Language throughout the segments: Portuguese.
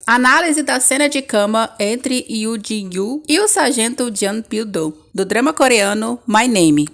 Análise da cena de cama entre Yoo Jin-woo e o sargento Jeon Pil-do, do drama coreano My Name.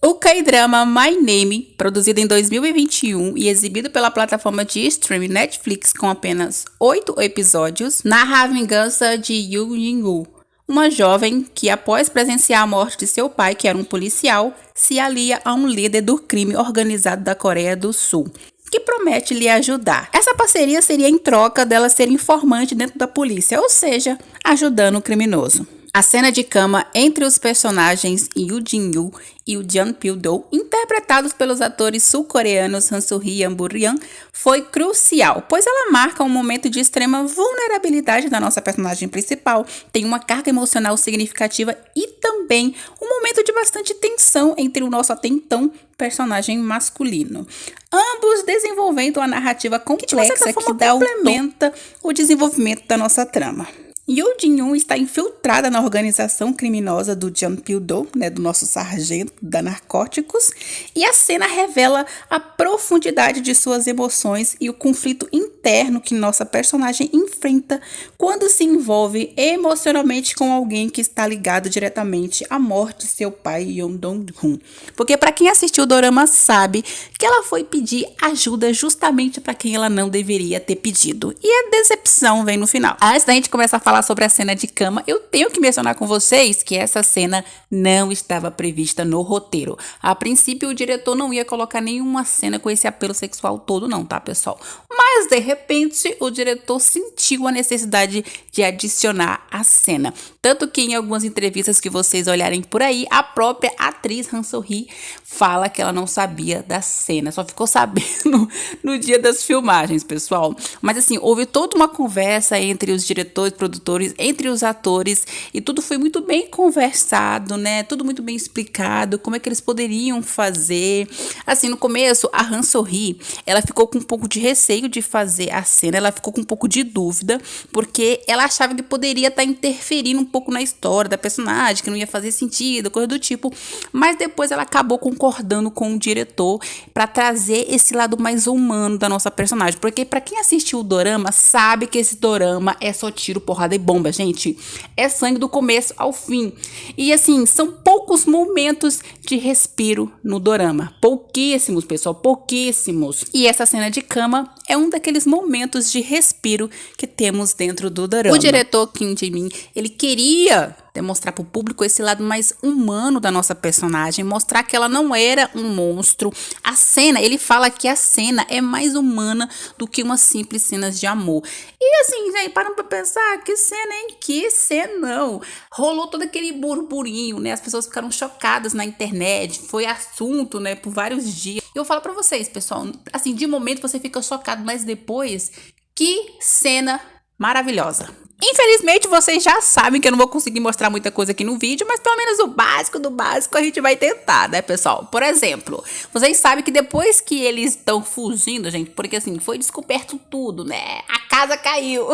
O K-drama My Name, produzido em 2021 e exibido pela plataforma de streaming Netflix com apenas 8 episódios, narra a vingança de Yoo Jin-woo, uma jovem que, após presenciar a morte de seu pai, que era um policial, se alia a um líder do crime organizado da Coreia do Sul, que promete lhe ajudar. Essa parceria seria em troca dela ser informante dentro da polícia, ou seja, ajudando o criminoso. A cena de cama entre os personagens Yoo Jin-woo e o Jeon Pil-do, interpretados pelos atores sul-coreanos Han Soo-hee e An Bo-ryan, foi crucial, pois ela marca um momento de extrema vulnerabilidade da nossa personagem principal, tem uma carga emocional significativa e também um momento de bastante tensão entre o nosso até então personagem masculino. Ambos desenvolvendo uma narrativa complexa que complementa o desenvolvimento da nossa trama. Yoo Jin-woo está infiltrada na organização criminosa do Jeon Pil-do, do nosso sargento da narcóticos, e a cena revela a profundidade de suas emoções e o conflito interno que nossa personagem enfrenta quando se envolve emocionalmente com alguém que está ligado diretamente à morte de seu pai, Yeon Dong-hun. Porque para quem assistiu o dorama sabe que ela foi pedir ajuda justamente para quem ela não deveria ter pedido. E a decepção vem no final. Antes da gente começar a falar sobre a cena de cama, eu tenho que mencionar com vocês que essa cena não estava prevista no roteiro. A princípio, o diretor não ia colocar nenhuma cena com esse apelo sexual todo não, tá, pessoal? Mas, de repente, o diretor sentiu a necessidade de adicionar a cena. Tanto que em algumas entrevistas que vocês olharem por aí, a própria atriz Han Soo-hee fala que ela não sabia da cena, só ficou sabendo no dia das filmagens, pessoal. Mas assim, houve toda uma conversa entre os diretores, produtores, entre os atores, e tudo foi muito bem conversado, tudo muito bem explicado, como é que eles poderiam fazer. Assim, no começo, a Han Soo-hee, ela ficou com um pouco de receio de fazer a cena, ela ficou com um pouco de dúvida, porque ela achava que poderia estar interferindo um pouco na história da personagem, que não ia fazer sentido, coisa do tipo, mas depois ela acabou concordando com o diretor para trazer esse lado mais humano da nossa personagem, porque para quem assistiu o dorama, sabe que esse dorama é só tiro, porrada e bomba, gente. É sangue do começo ao fim. E assim, são poucos momentos de respiro no dorama. Pouquíssimos, pessoal, pouquíssimos. E essa cena de cama é um daqueles momentos de respiro que temos dentro do dorama. O diretor Kim Jae-min, ele queria demonstrar para o público esse lado mais humano da nossa personagem, mostrar que ela não era um monstro. A cena, ele fala que a cena é mais humana do que umas simples cenas de amor. E assim, gente, parando pra pensar, que cena, hein? Que cena, não. Rolou todo aquele burburinho, as pessoas ficaram chocadas na internet, foi assunto, por vários dias. Eu falo pra vocês, pessoal, assim, de momento você fica chocado, mas depois, que cena maravilhosa. Infelizmente, vocês já sabem que eu não vou conseguir mostrar muita coisa aqui no vídeo, mas pelo menos o básico do básico a gente vai tentar, pessoal? Por exemplo, vocês sabem que depois que eles estão fugindo, gente, porque assim, foi descoberto tudo, a casa caiu.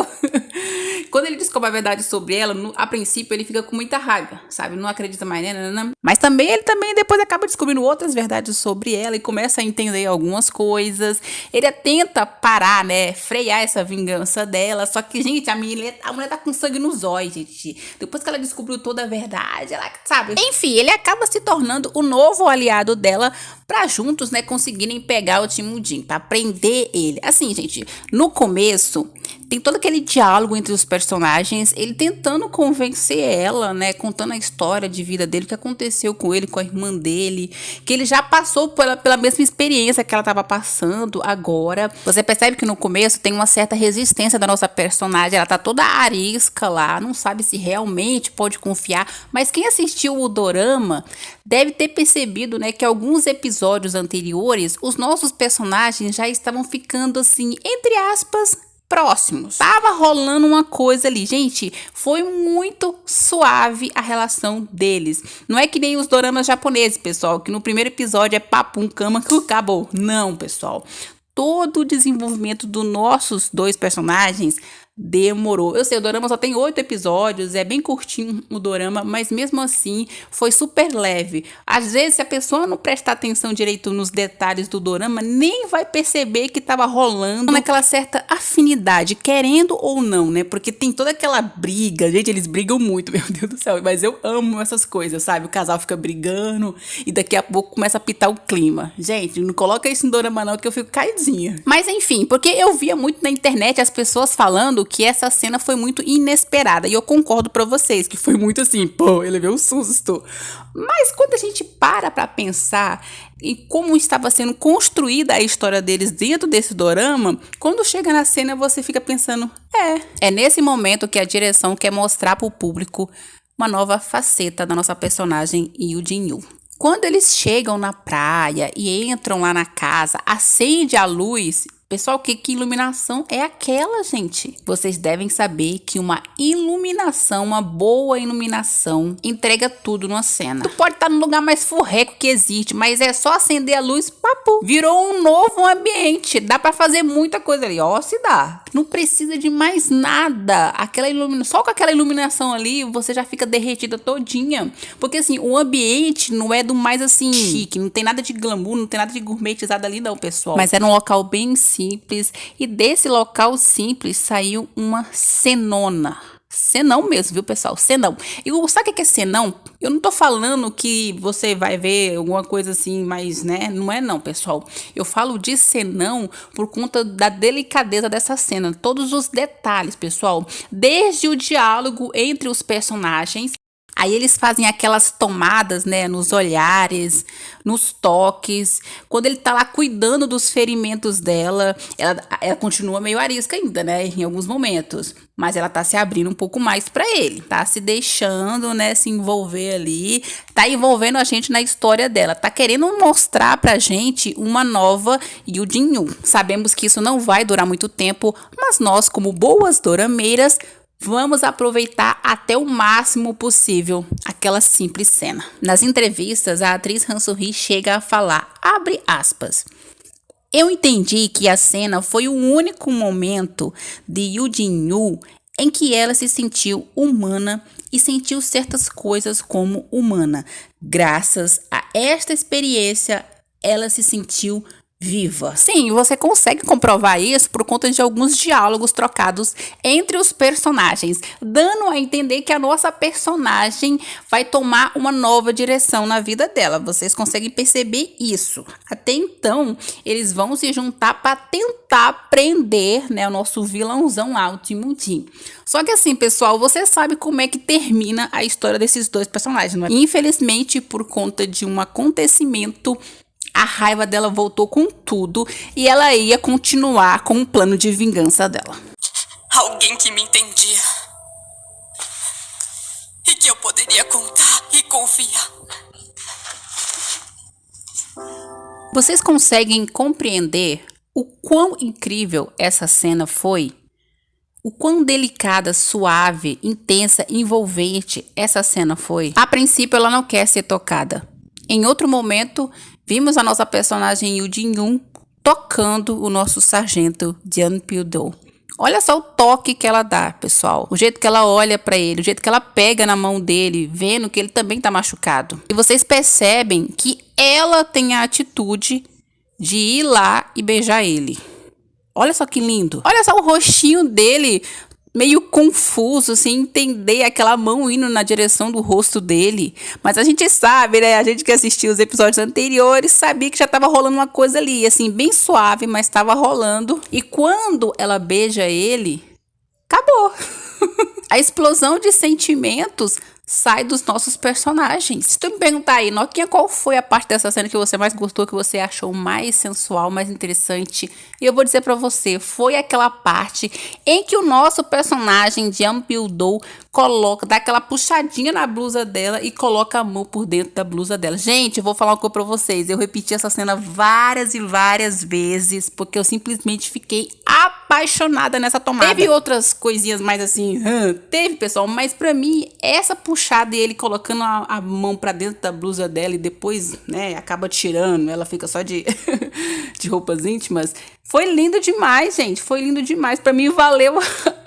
Quando ele descobre a verdade sobre ela, a princípio ele fica com muita raiva, sabe? Não acredita mais, Mas também ele depois acaba descobrindo outras verdades sobre ela e começa a entender algumas coisas. Ele tenta parar, frear essa vingança dela, só que, gente, a mulher tá com sangue nos olhos, gente. Depois que ela descobriu toda a verdade, ela sabe. Enfim, ele acaba se tornando o novo aliado dela pra juntos, conseguirem pegar o Timujin, pra prender ele. Assim, gente, no começo tem todo aquele diálogo entre os personagens, ele tentando convencer ela, contando a história de vida dele, o que aconteceu com ele, com a irmã dele, que ele já passou pela mesma experiência que ela estava passando agora. Você percebe que no começo tem uma certa resistência da nossa personagem, ela tá toda arisca lá, não sabe se realmente pode confiar, mas quem assistiu o dorama deve ter percebido, que alguns episódios anteriores, os nossos personagens já estavam ficando assim, entre aspas, próximos. Tava rolando uma coisa ali, gente, foi muito suave a relação deles. Não é que nem os doramas japoneses, pessoal, que no primeiro episódio é papum, cama, que acabou. Não, pessoal. Todo o desenvolvimento dos nossos dois personagens demorou. Eu sei, o dorama só tem 8 episódios, é bem curtinho o dorama, mas mesmo assim foi super leve. Às vezes, se a pessoa não prestar atenção direito nos detalhes do dorama, nem vai perceber que tava rolando naquela certa afinidade, querendo ou não, né? Porque tem toda aquela briga, gente, eles brigam muito, meu Deus do céu, mas eu amo essas coisas, sabe? O casal fica brigando e daqui a pouco começa a apitar o clima. Gente, não coloca isso no dorama não, que eu fico caidinha. Mas enfim, porque eu via muito na internet as pessoas falando que essa cena foi muito inesperada. E eu concordo pra vocês, que foi muito assim, pô, ele veio um susto. Mas quando a gente para pra pensar em como estava sendo construída a história deles dentro desse dorama, quando chega na cena você fica pensando, é nesse momento que a direção quer mostrar pro público uma nova faceta da nossa personagem Yoo Jin-woo. Quando eles chegam na praia e entram lá na casa, acende a luz. Pessoal, que iluminação é aquela, gente? Vocês devem saber que uma iluminação, uma boa iluminação, entrega tudo numa cena. Tu pode estar no lugar mais furreco que existe, mas é só acender a luz, papo. Virou um novo ambiente. Dá pra fazer muita coisa ali. Ó, se dá. Não precisa de mais nada. Só com aquela iluminação ali, você já fica derretida todinha. Porque assim, o ambiente não é do mais assim chique. Não tem nada de glamour, não tem nada de gourmetizado ali não, pessoal. Mas era um local bem simples, e desse local simples saiu uma cenona. Cenão mesmo, viu, pessoal? Cenão. E sabe o que é cenão? Eu não tô falando que você vai ver alguma coisa assim, mas, né, não é não, pessoal. Eu falo de cenão por conta da delicadeza dessa cena. Todos os detalhes, pessoal. Desde o diálogo entre os personagens. Aí eles fazem aquelas tomadas, né, nos olhares, nos toques. Quando ele tá lá cuidando dos ferimentos dela, ela continua meio arisca ainda, né, em alguns momentos. Mas ela tá se abrindo um pouco mais pra ele, tá se deixando, né, se envolver ali. Tá envolvendo a gente na história dela. Tá querendo mostrar pra gente uma nova Yoo Jin-woo. Sabemos que isso não vai durar muito tempo, mas nós, como boas dorameiras, vamos aproveitar até o máximo possível aquela simples cena. Nas entrevistas, a atriz Han Soo-hee chega a falar, abre aspas, eu entendi que a cena foi o único momento de Yoo Jin-woo em que ela se sentiu humana e sentiu certas coisas como humana. Graças a esta experiência, ela se sentiu viva. Sim, você consegue comprovar isso por conta de alguns diálogos trocados entre os personagens, dando a entender que a nossa personagem vai tomar uma nova direção na vida dela. Vocês conseguem perceber isso. Até então, eles vão se juntar para tentar prender, né, o nosso vilãozão lá, o Timothy. Só que assim, pessoal, você sabe como é que termina a história desses dois personagens, não é? Infelizmente, por conta de um acontecimento, a raiva dela voltou com tudo e ela ia continuar com o plano de vingança dela. Alguém que me entendia e que eu poderia contar e confiar. Vocês conseguem compreender o quão incrível essa cena foi? O quão delicada, suave, intensa, envolvente essa cena foi? A princípio, ela não quer ser tocada. Em outro momento, vimos a nossa personagem Yoo Jin-woo tocando o nosso sargento Jeon Pil-do. Olha só o toque que ela dá, pessoal. O jeito que ela olha pra ele, o jeito que ela pega na mão dele, vendo que ele também tá machucado. E vocês percebem que ela tem a atitude de ir lá e beijar ele. Olha só que lindo. Olha só o rostinho dele, meio confuso, sem entender aquela mão indo na direção do rosto dele. Mas a gente sabe, né? A gente que assistiu os episódios anteriores sabia que já tava rolando uma coisa ali, assim, bem suave, mas tava rolando. E quando ela beija ele, acabou. A explosão de sentimentos sai dos nossos personagens. Se tu me perguntar aí, Noquinha, qual foi a parte dessa cena que você mais gostou, que você achou mais sensual, mais interessante? E eu vou dizer pra você, foi aquela parte em que o nosso personagem, Jeon Pil-do, dá aquela puxadinha na blusa dela e coloca a mão por dentro da blusa dela. Gente, eu vou falar uma coisa pra vocês, eu repeti essa cena várias e várias vezes, porque eu simplesmente fiquei apaixonada nessa tomada. Teve outras coisinhas mais assim, teve, pessoal, mas pra mim, essa puxada e ele colocando a mão pra dentro da blusa dela e depois, né, acaba tirando, ela fica só de, de roupas íntimas. Foi lindo demais, gente, foi lindo demais. Pra mim, valeu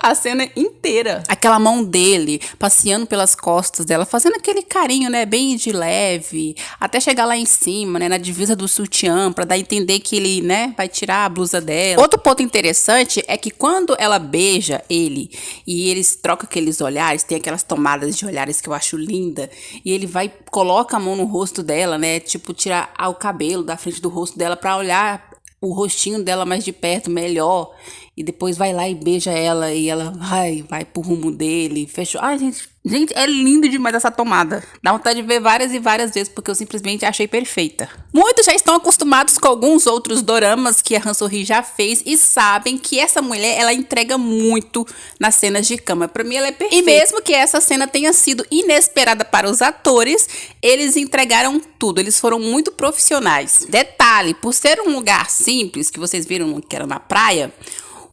a cena inteira. Aquela mão dele passeando pelas costas dela, fazendo aquele carinho, né, bem de leve, até chegar lá em cima, né, na divisa do sutiã, pra dar a entender que ele, né, vai tirar a blusa dela. Outro ponto interessante é que quando ela beija ele e eles trocam aqueles olhares, tem aquelas tomadas de olhares que eu acho linda, e ele vai, coloca a mão no rosto dela, né, tipo, tirar o cabelo da frente do rosto dela pra olhar o rostinho dela mais de perto, melhor. E depois vai lá e beija ela. E ela vai pro rumo dele. Fechou. Ai, gente, é lindo demais essa tomada. Dá vontade de ver várias e várias vezes, porque eu simplesmente achei perfeita. Muitos já estão acostumados com alguns outros doramas que a Han So-hee já fez e sabem que essa mulher, ela entrega muito nas cenas de cama. Pra mim, ela é perfeita. E mesmo que essa cena tenha sido inesperada para os atores, eles entregaram tudo. Eles foram muito profissionais. Detalhe, por ser um lugar simples, que vocês viram que era na praia,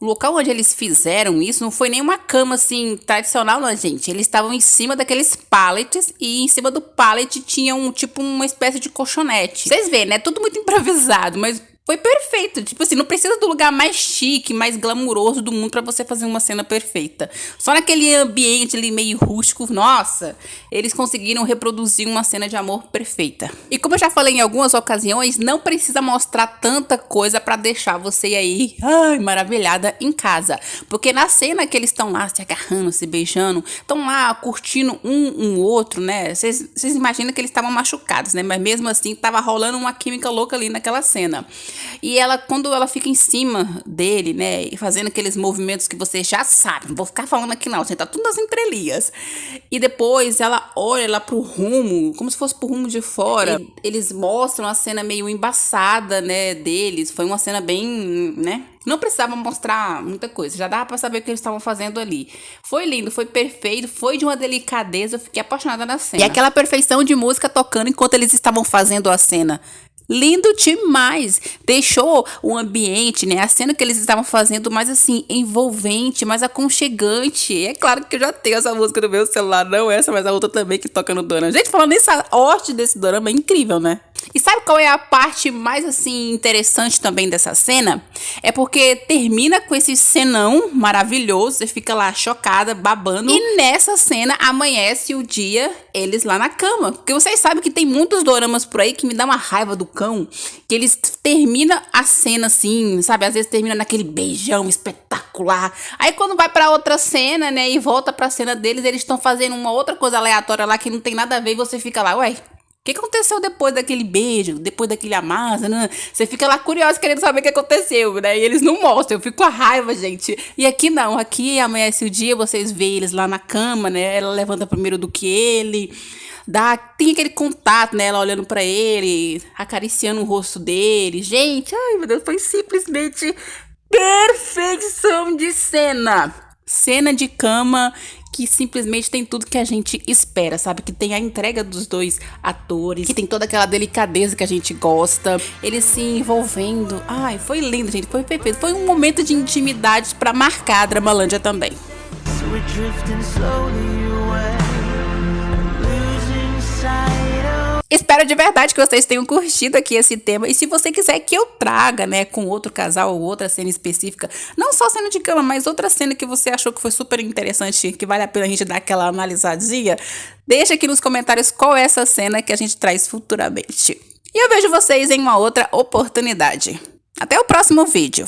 o local onde eles fizeram isso não foi nenhuma cama assim tradicional, não, gente. Eles estavam em cima daqueles pallets e em cima do pallet tinha uma espécie de colchonete. Vocês veem, né? Tudo muito improvisado, mas foi perfeito. Tipo assim, não precisa do lugar mais chique, mais glamuroso do mundo pra você fazer uma cena perfeita. Só naquele ambiente ali meio rústico, nossa, eles conseguiram reproduzir uma cena de amor perfeita. E como eu já falei em algumas ocasiões, não precisa mostrar tanta coisa pra deixar você aí, maravilhada em casa. Porque na cena que eles estão lá se agarrando, se beijando, estão lá curtindo um outro, né? Vocês imaginam que eles estavam machucados, né? Mas mesmo assim, tava rolando uma química louca ali naquela cena. E ela, quando ela fica em cima dele, né, e fazendo aqueles movimentos que você já sabe, não vou ficar falando aqui não, gente, tá tudo nas entrelinhas. E depois ela olha lá pro rumo, como se fosse pro rumo de fora. E eles mostram a cena meio embaçada, né, deles. Foi uma cena bem, né, não precisava mostrar muita coisa, já dava pra saber o que eles estavam fazendo ali. Foi lindo, foi perfeito, foi de uma delicadeza, eu fiquei apaixonada na cena. E aquela perfeição de música tocando enquanto eles estavam fazendo a cena. Lindo demais, deixou o ambiente, né, a cena que eles estavam fazendo mais assim, envolvente, mais aconchegante. É claro que eu já tenho essa música no meu celular, não essa, mas a outra também que toca no dorama. Gente, falando nessa arte desse dorama, é incrível, né? E sabe qual é a parte mais assim interessante também dessa cena? É porque termina com esse cenão maravilhoso, você fica lá chocada, babando. E nessa cena amanhece o dia, eles lá na cama. Porque vocês sabem que tem muitos doramas por aí que me dá uma raiva do cão, que eles terminam a cena assim, sabe? Às vezes termina naquele beijão espetacular. Aí quando vai pra outra cena, né, e volta pra cena deles, eles estão fazendo uma outra coisa aleatória lá que não tem nada a ver e você fica lá, ué, o que aconteceu depois daquele beijo, depois daquele amasso, né? Você fica lá curioso querendo saber o que aconteceu, né? E eles não mostram, eu fico com a raiva, gente. E aqui não, aqui amanhece o dia, vocês veem eles lá na cama, né? Ela levanta primeiro do que ele, tem aquele contato, né? Ela olhando pra ele, acariciando o rosto dele. Gente, ai meu Deus, foi simplesmente perfeição de cena. Cena de cama que simplesmente tem tudo que a gente espera, sabe? Que tem a entrega dos dois atores, que tem toda aquela delicadeza que a gente gosta, eles se envolvendo. Ai, foi lindo, gente, foi perfeito. Foi um momento de intimidade pra marcar a Dramalândia também. Espero de verdade que vocês tenham curtido aqui esse tema. E se você quiser que eu traga, né, com outro casal ou outra cena específica, não só cena de cama, mas outra cena que você achou que foi super interessante, que vale a pena a gente dar aquela analisadinha, deixa aqui nos comentários qual é essa cena que a gente traz futuramente. E eu vejo vocês em uma outra oportunidade. Até o próximo vídeo.